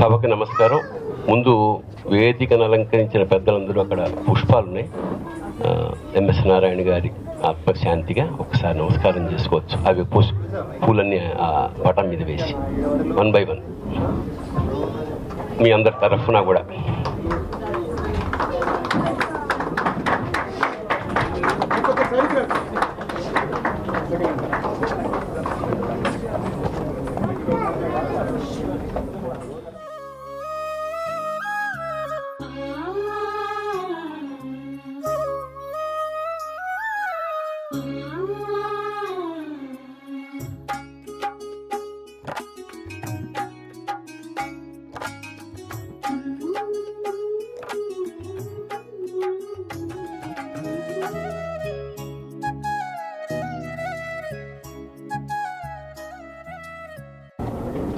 సభకి నమస్కారం. ముందు వేదికను అలంకరించిన పెద్దలందరూ అక్కడ పుష్పాలు ఉన్నాయి. ఎంఎస్ నారాయణ గారి ఆత్మశాంతిగా ఒకసారి నమస్కారం చేసుకోవచ్చు. అవి పూలన్నీ ఆ పటం మీద వేసి 1 by 1 మీ అందరి తరఫున కూడా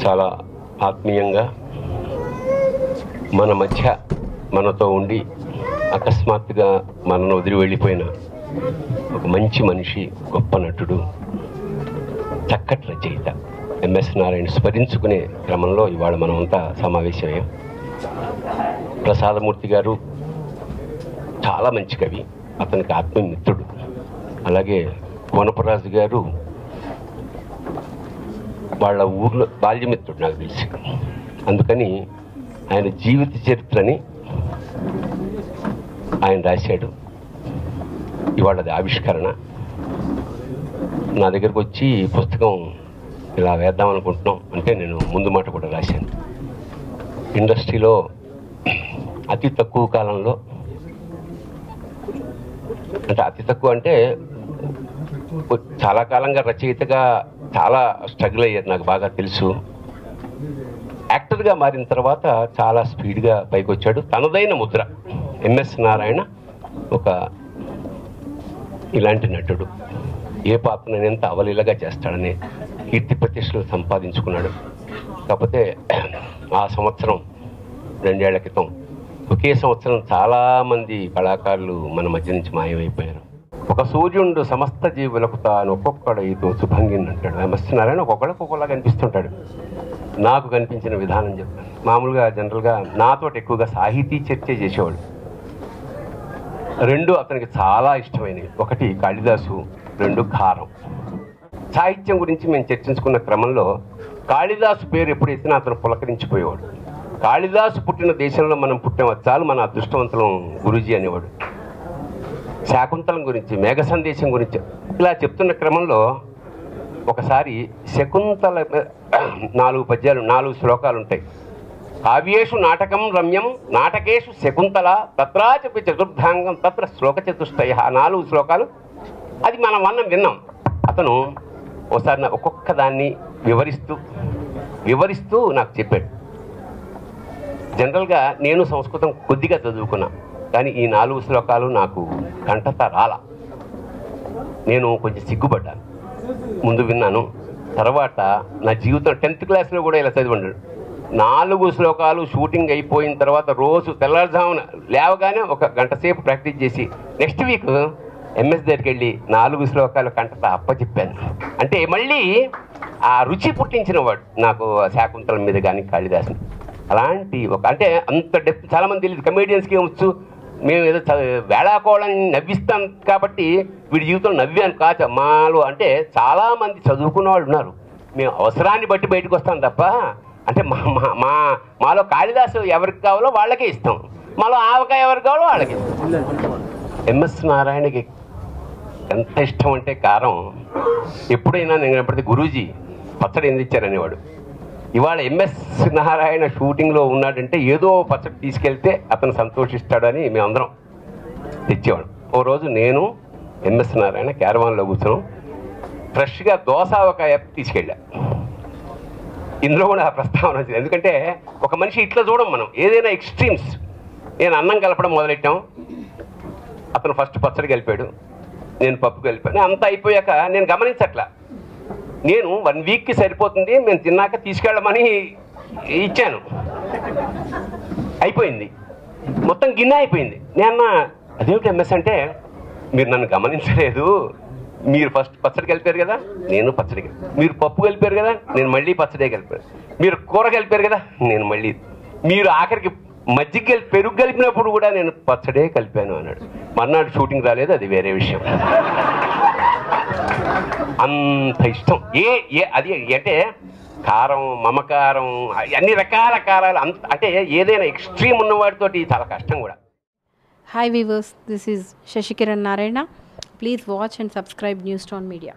చాలా ఆత్మీయంగా మన మధ్య మనతో ఉండి అకస్మాత్తుగా మనను వదిలి వెళ్ళిపోయిన ఒక మంచి మనిషి, గొప్ప నటుడు, చక్కటి రచయిత ఎంఎస్ నారాయణ స్మరించుకునే క్రమంలో ఇవాళ మనమంతా సమావేశమయ్యాం. ప్రసాదమూర్తి గారు చాలా మంచి కవి, అతనికి ఆత్మమిత్రుడు. అలాగే కోనపరాజు గారు వాళ్ళ ఊర్లో బాల్యమిత్రుడు నాకు తెలిసి. అందుకని ఆయన జీవిత చరిత్రని ఆయన రాశాడు. ఇవాళ అది ఆవిష్కరణ. నా దగ్గరకు వచ్చి పుస్తకం ఇలా వేద్దాం అనుకుంటున్నాం అంటే నేను ముందు మాట కూడా రాశాను. ఇండస్ట్రీలో అతి తక్కువ కాలంలో, అంటే అతి తక్కువ అంటే చాలా కాలంగా రచయితగా చాలా స్ట్రగుల్ అయ్యారు, నాకు బాగా తెలుసు. యాక్టర్గా మారిన తర్వాత చాలా స్పీడ్గా పైకి వచ్చాడు. తనదైన ముద్ర. ఎంఎస్ నారాయణ ఒక ఇలాంటి నటుడు, ఏ పాత్రని ఎంత అవలీలగా చేస్తాడని కీర్తి ప్రతిష్టలు సంపాదించుకున్నాడు. కాకపోతే ఆ సంవత్సరం 2 ఏళ్ల క్రితం ఒకే సంవత్సరం చాలామంది కళాకారులు మన మధ్య నుంచి మాయమైపోయారు. ఒక సూర్యుడు సమస్త జీవులకు తాను ఒక్కొక్కడైతో శుభంగిన్ అంటాడు. ఎంఎస్ నారాయణ ఒక్కొక్కలా కనిపిస్తుంటాడు. నాకు కనిపించిన విధానం చెప్పాను. మామూలుగా జనరల్గా నాతో ఎక్కువగా సాహితీ చర్చ చేసేవాడు. 2 అతనికి చాలా ఇష్టమైనవి. 1 కాళిదాసు, 2 కారం. సాహిత్యం గురించి మేము చర్చించుకున్న క్రమంలో కాళిదాసు పేరు ఎప్పుడైతే అతను పులకరించిపోయేవాడు. కాళిదాసు పుట్టిన దేశంలో మనం పుట్టినవచ్చాలు మన అదృష్టవంతులం గురూజీ అనేవాడు. శాకుంతలం గురించి, మేఘ సందేశం గురించి ఇలా చెప్తున్న క్రమంలో ఒకసారి శకుంతల 4 పద్యాలు, 4 శ్లోకాలు ఉంటాయి. కావ్యేషు నాటకం రమ్యం నాటకేషు శకుంతల తత్రాచపి చతుర్థాంగం తత్ర శ్లోక చతుష్టయ. 4 శ్లోకాలు అది మనం విన్నాం. అతను ఒకసారి ఒక్కొక్క దాన్ని వివరిస్తూ నాకు చెప్పాడు. జనరల్గా నేను సంస్కృతం కొద్దిగా చదువుకున్నా, కానీ ఈ 4 శ్లోకాలు నాకు కంటత రాలా. నేను కొంచెం సిగ్గుపడ్డాను. ముందు విన్నాను, తర్వాత నా జీవితం 10th క్లాస్లో కూడా ఇలా చదివాడు. 4 శ్లోకాలు షూటింగ్ అయిపోయిన తర్వాత రోజు తెల్లారుజామున లేవగానే 1 గంట సేపు ప్రాక్టీస్ చేసి నెక్స్ట్ వీక్ ఎంఎస్ దగ్గరికి వెళ్ళి 4 శ్లోకాలు కంటత అప్పచెప్పాను. అంటే మళ్ళీ ఆ రుచి పుట్టించిన వాడు నాకు శాకుంతలం మీద కానీ కాళిదాసుని. అలాంటి అంటే అంత డెప్త్ చాలామంది తెలియదు. కమేడియన్స్కి ఏమొచ్చు, మేము ఏదో వేళాకోళని నవ్విస్తాం కాబట్టి వీడి జీవితంలో నవ్వాను కాచ మాలో. అంటే చాలామంది చదువుకున్న వాళ్ళు ఉన్నారు. మేము అవసరాన్ని బట్టి బయటకు వస్తాం తప్ప, అంటే మాలో కాళిదాసు ఎవరికి కావాలో వాళ్ళకే ఇస్తాం, మాలో ఆవకాయ ఎవరికి కావాలో వాళ్ళకి ఇస్తాం. ఎంఎస్ నారాయణకి ఎంత ఇష్టం అంటే కారం. ఎప్పుడైనా నేను ఎప్పటికీ గురూజీ పచ్చడి ఎందుకు ఇచ్చారనేవాడు. ఇవాళ ఎంఎస్ నారాయణ షూటింగ్లో ఉన్నాడంటే ఏదో పచ్చడి తీసుకెళ్తే అతను సంతోషిస్తాడని మేమందరం తెచ్చేవాడు. ఓ రోజు నేను ఎంఎస్ నారాయణ క్యారవాన్లో కూర్చున్నాం. ఫ్రెష్గా దోసావకాయ తీసుకెళ్ళా. ఇందులో కూడా ఆ ప్రస్తావన వచ్చింది. ఎందుకంటే ఒక మనిషి ఇట్లా చూడం మనం, ఏదైనా ఎక్స్ట్రీమ్స్. నేను అన్నం కలపడం మొదలెట్టాం, అతను ఫస్ట్ పచ్చడి కలిపాడు, నేను పప్పు కలిపాను. అంతా అయిపోయాక నేను గమనించట్లా. నేను 1 వీక్కి సరిపోతుంది, మేము తిన్నాక తీసుకెళ్ళమని ఇచ్చాను. అయిపోయింది, మొత్తం గిన్నె అయిపోయింది. నేను అదేమిటి ఎంఎస్ అంటే, మీరు నన్ను గమనించలేదు, మీరు ఫస్ట్ పచ్చడి కలిపారు కదా, నేను పచ్చడి కలిపాను. మీరు పప్పు కలిపారు కదా, నేను మళ్ళీ పచ్చడే కలిపాను. మీరు కూర కలిపారు కదా, నేను మళ్ళీ మీరు ఆఖరికి మజ్జిగ పెరుగు కలిపినప్పుడు కూడా నేను పచ్చడే కలిపాను అన్నాడు. మర్నాడు షూటింగ్ రాలేదు, అది వేరే విషయం. అంత ఇష్టం అది అంటే కారం, మమకారం, అన్ని రకాల కారాలు అంటే ఏదైనా ఎక్స్ట్రీమ్ ఉన్నవాడితోటి చాలా కష్టం కూడా. Hi weavers, this is Sasikiran Narayana. Please watch and subscribe news star media.